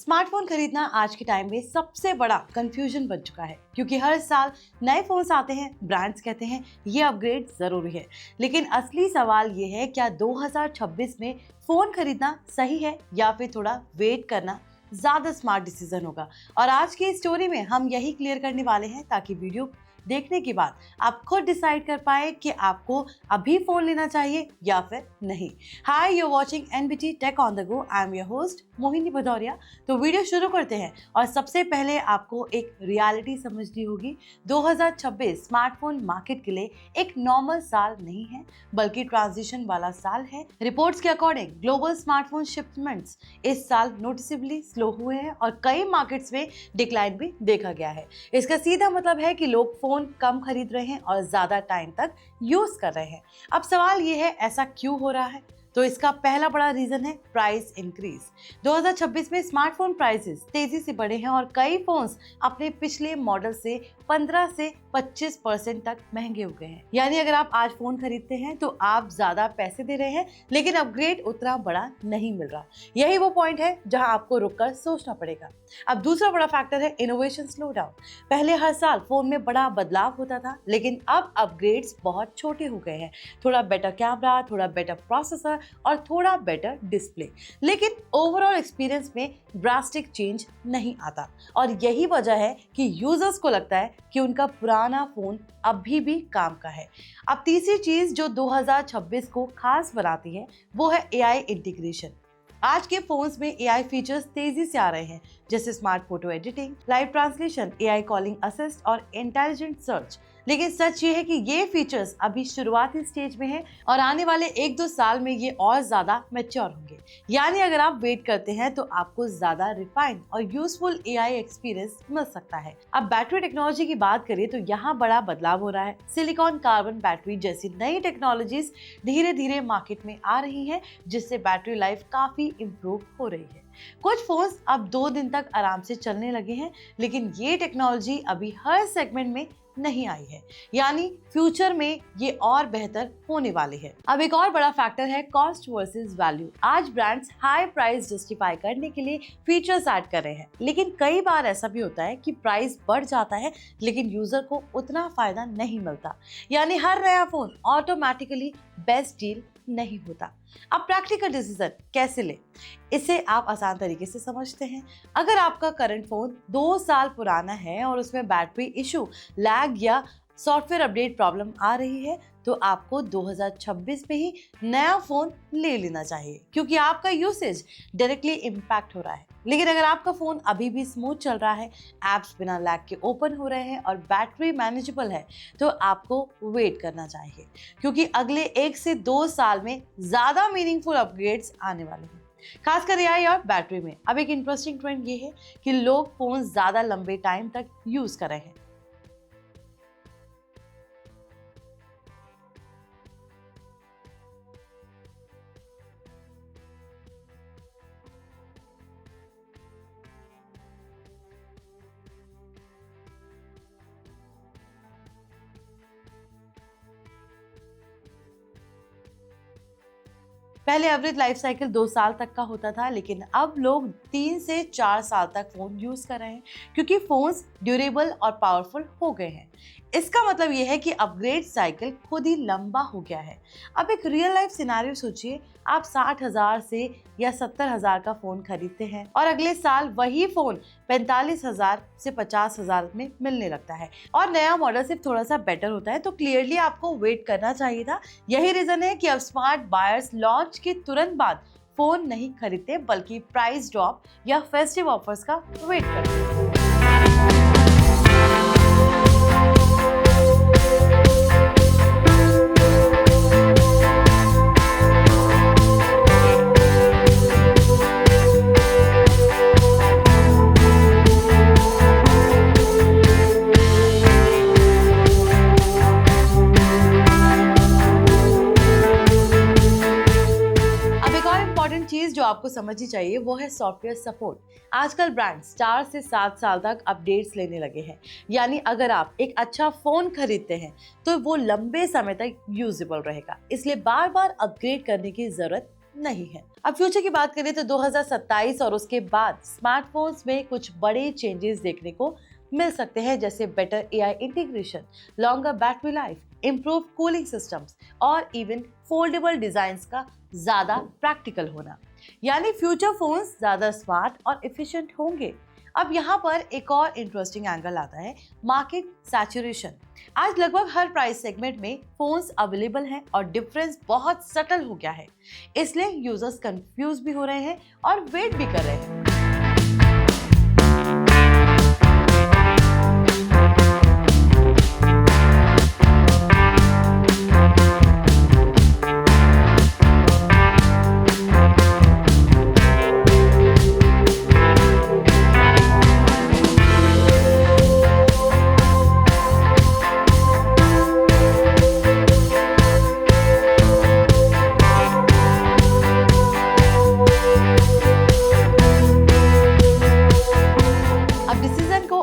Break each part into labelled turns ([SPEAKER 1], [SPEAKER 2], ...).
[SPEAKER 1] Smartphone खरीदना आज के टाइम में सबसे बड़ा कंफ्यूजन बन चुका है क्योंकि हर साल नए फोन्स आते हैं, ब्रांड्स कहते हैं ये अपग्रेड जरूरी है। लेकिन असली सवाल ये है, क्या 2026 में फोन खरीदना सही है या फिर थोड़ा वेट करना ज्यादा स्मार्ट डिसीजन होगा। और आज की स्टोरी में हम यही क्लियर करने वाले हैं ताकि वीडियो देखने के बाद आप खुद डिसाइड कर पाए कि आपको अभी फोन लेना चाहिए या फिर नहीं। Hi, you watching NBT tech on the go. I am your host Mohini Bhadauria. तो वीडियो शुरू करते हैं और सबसे पहले आपको एक रियलिटी समझनी होगी। 2026 स्मार्टफोन मार्केट के लिए एक नॉर्मल साल नहीं है बल्कि ट्रांजिशन वाला साल है। रिपोर्ट्स के अकॉर्डिंग ग्लोबल स्मार्टफोन शिपमेंट्स इस साल नोटिसेबली स्लो हुए हैं और कई मार्केट्स में डिक्लाइन भी देखा गया है। इसका सीधा मतलब है कि लोग फोन कम खरीद रहे हैं और ज्यादा टाइम तक यूज कर रहे हैं। अब सवाल ये है, ऐसा क्यों हो रहा है? तो इसका पहला बड़ा रीजन है प्राइस इंक्रीज। 2026 में स्मार्टफोन प्राइसेस तेजी से बढ़े हैं और कई फोन्स अपने पिछले मॉडल से 15 से 25% तक महंगे हो गए हैं। यानी अगर आप आज फोन खरीदते हैं तो आप ज्यादा पैसे दे रहे हैं लेकिन अपग्रेड उतना बड़ा नहीं मिल रहा। यही वो पॉइंट है जहां आपको रुककर सोचना पड़ेगा। अब दूसरा बड़ा फैक्टर है इनोवेशन स्लो डाउन। पहले हर साल फोन में बड़ा बदलाव होता था लेकिन अब अपग्रेड्स बहुत छोटे हो गए हैं। थोड़ा बेटर कैमरा, थोड़ा बेटर प्रोसेसर और थोड़ा बेटर डिस्प्ले, लेकिन ओवरऑल एक्सपीरियंस में ड्रास्टिक चेंज नहीं आता। और यही वजह है कि यूजर्स को लगता है कि उनका पुराना फोन अभी भी काम का है। अब तीसरी चीज जो 2026 को खास बनाती है वो है एआई इंटीग्रेशन। आज के फोन्स में एआई फीचर्स तेजी से आ रहे हैं, जैसे smart photo editing, live translation, AI calling assist और इंटेलिजेंट सर्च। लेकिन सच ये है कि ये फीचर्स अभी शुरुआती स्टेज में हैं और आने वाले 1-2 साल में ये और ज्यादा मैच्योर होंगे। यानी अगर आप वेट करते हैं तो आपको ज्यादा रिफाइंड और यूजफुल एआई एक्सपीरियंस मिल सकता है। अब बैटरी टेक्नोलॉजी की बात करें तो यहाँ बड़ा बदलाव हो रहा है। सिलिकॉन कार्बन बैटरी जैसी नई टेक्नोलॉजीज धीरे धीरे मार्केट में आ रही है, जिससे बैटरी लाइफ काफी इम्प्रूव हो रही है। कुछ फोन्स अब 2 दिन तक आराम से चलने लगे हैं, लेकिन ये टेक्नोलॉजी अभी हर सेगमेंट में नहीं आई है। यानी फ्यूचर में ये और बेहतर होने वाली है। अब एक और बड़ा फैक्टर है कॉस्ट वर्सेस वैल्यू। आज ब्रांड्स हाई प्राइस जस्टिफाई करने के लिए फीचर्स ऐड कर रहे हैं, लेकिन कई बार ऐसा भी होता है कि प्राइस बढ़ जाता है लेकिन यूजर को उतना फायदा नहीं मिलता। यानी हर नया फोन ऑटोमेटिकली बेस्ट डील नहीं होता। अब प्रैक्टिकल डिसीजन कैसे ले, इसे आप आसान तरीके से समझते हैं। अगर आपका करंट फोन 2 साल पुराना है और उसमें बैटरी इशू, लैग या सॉफ्टवेयर अपडेट प्रॉब्लम आ रही है तो आपको 2026 में ही नया फोन ले लेना चाहिए, क्योंकि आपका यूसेज डायरेक्टली इम्पैक्ट हो रहा है। लेकिन अगर आपका फोन अभी भी स्मूथ चल रहा है, एप्स बिना लैग के ओपन हो रहे हैं और बैटरी मैनेजेबल है तो आपको वेट करना चाहिए, क्योंकि अगले 1 से 2 साल में ज्यादा मीनिंगफुल अपग्रेड्स आने वाले हैं, खासकर एआई और बैटरी में। अब एक इंटरेस्टिंग ट्रेंड ये है कि लोग फोन ज्यादा लंबे टाइम तक यूज कर रहे हैं। पहले एवरेज लाइफ साइकिल 2 साल तक का होता था, लेकिन अब लोग 3 से 4 साल तक फोन यूज कर रहे हैं, क्योंकि फोन्स ड्यूरेबल और पावरफुल हो गए हैं। इसका मतलब यह है कि अपग्रेड साइकिल खुद ही लंबा हो गया है। अब एक रियल लाइफ सिनेरियो सोचिए, आप 60,000 से या 70,000 का फोन खरीदते हैं और अगले साल वही फोन 45,000 से 50,000 में मिलने लगता है और नया मॉडल सिर्फ थोड़ा सा बेटर होता है, तो क्लियरली आपको वेट करना चाहिए था। यही रीजन है कि अब स्मार्ट बायर्स लॉन्च के तुरंत बाद फोन नहीं खरीदते बल्कि प्राइस ड्रॉप या फेस्टिव ऑफर्स का वेट करते हैं। चीज जो आपको समझनी चाहिए वो है सॉफ्टवेयर सपोर्ट। आजकल ब्रांड 4 से 7 साल तक अपडेट्स लेने लगे हैं। यानी अगर आप एक अच्छा फोन खरीदते हैं तो वो लंबे समय तक यूजेबल रहेगा, इसलिए बार बार अपग्रेड करने की जरूरत नहीं है। अब फ्यूचर की बात करें तो 2027 और उसके बाद स्मार्टफोन्स में कुछ बड़े चेंजेस देखने को मिल सकते हैं, जैसे better AI integration, longer battery life, improve cooling systems और इवन फोल्डेबल डिजाइन का ज्यादा प्रैक्टिकल होना। यानी फ्यूचर फोन्स ज्यादा स्मार्ट और एफिशिएंट होंगे। अब यहाँ पर एक और इंटरेस्टिंग एंगल आता है, मार्केट सैचुरेशन। आज लगभग हर प्राइस सेगमेंट में फोन्स अवेलेबल हैं और डिफरेंस बहुत सटल हो गया है, इसलिए यूजर्स कंफ्यूज भी हो रहे हैं और वेट भी कर रहे हैं।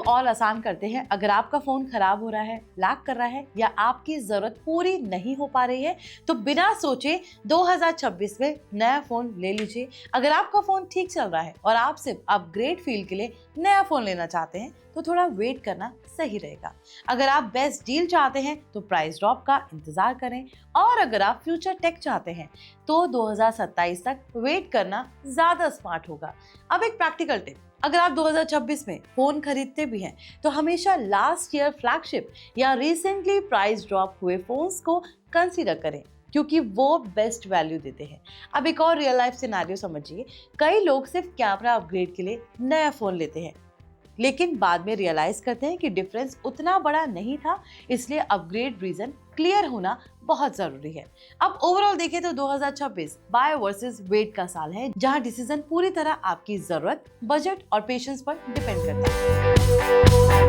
[SPEAKER 1] और आसान करते हैं, अगर आपका फोन खराब हो रहा है, लैग कर रहा है या आपकी जरूरत पूरी नहीं हो पा रही है तो बिना सोचे 2026 में नया फोन ले लीजिए। अगर आपका फोन ठीक चल रहा है और आप सिर्फ अपग्रेड फील के लिए नया फोन लेना चाहते हैं तो थोड़ा वेट करना सही रहेगा। अगर आप बेस्ट डील चाहते हैं तो प्राइस ड्रॉप का इंतजार करें, और अगर आप फ्यूचर टेक चाहते हैं तो 2027 तक वेट करना ज्यादा स्मार्ट होगा। अब एक प्रैक्टिकल टिप, अगर आप 2026 में फोन खरीदते भी हैं तो हमेशा लास्ट ईयर फ्लैगशिप या रिसेंटली प्राइस ड्रॉप हुए फोन्स को कंसीडर करें, क्योंकि वो बेस्ट वैल्यू देते हैं। अब एक और रियल लाइफ सिनेरियो समझिए, कई लोग सिर्फ कैमरा अपग्रेड के लिए नया फोन लेते हैं, लेकिन बाद में रियलाइज करते हैं कि डिफरेंस उतना बड़ा नहीं था, इसलिए अपग्रेड रीजन क्लियर होना बहुत जरूरी है। अब ओवरऑल देखें तो 2026 बाय वर्सेस वेट का साल है, जहां डिसीजन पूरी तरह आपकी जरूरत, बजट और पेशेंस पर डिपेंड करता है।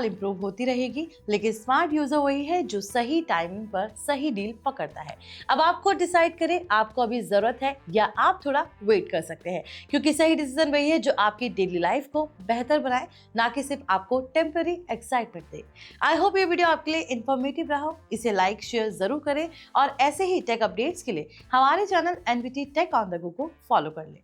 [SPEAKER 1] इंप्रूव होती रहेगी, लेकिन स्मार्ट यूजर वही है जो सही टाइमिंग पर सही डील पकड़ता है। अब आप खुद डिसाइड करें आपको अभी जरूरत है या आप थोड़ा वेट कर सकते हैं, क्योंकि सही डिसीजन वही है जो आपकी डेली लाइफ को बेहतर बनाए, ना कि सिर्फ आपको temporary excitement they. I hope ये वीडियो आपके लिए इंफॉर्मेटिव रहा हो। इसे लाइक शेयर जरूर करें और ऐसे ही टेक अपडेट्स के लिए हमारे channel NVT tech on the go को फॉलो कर लें।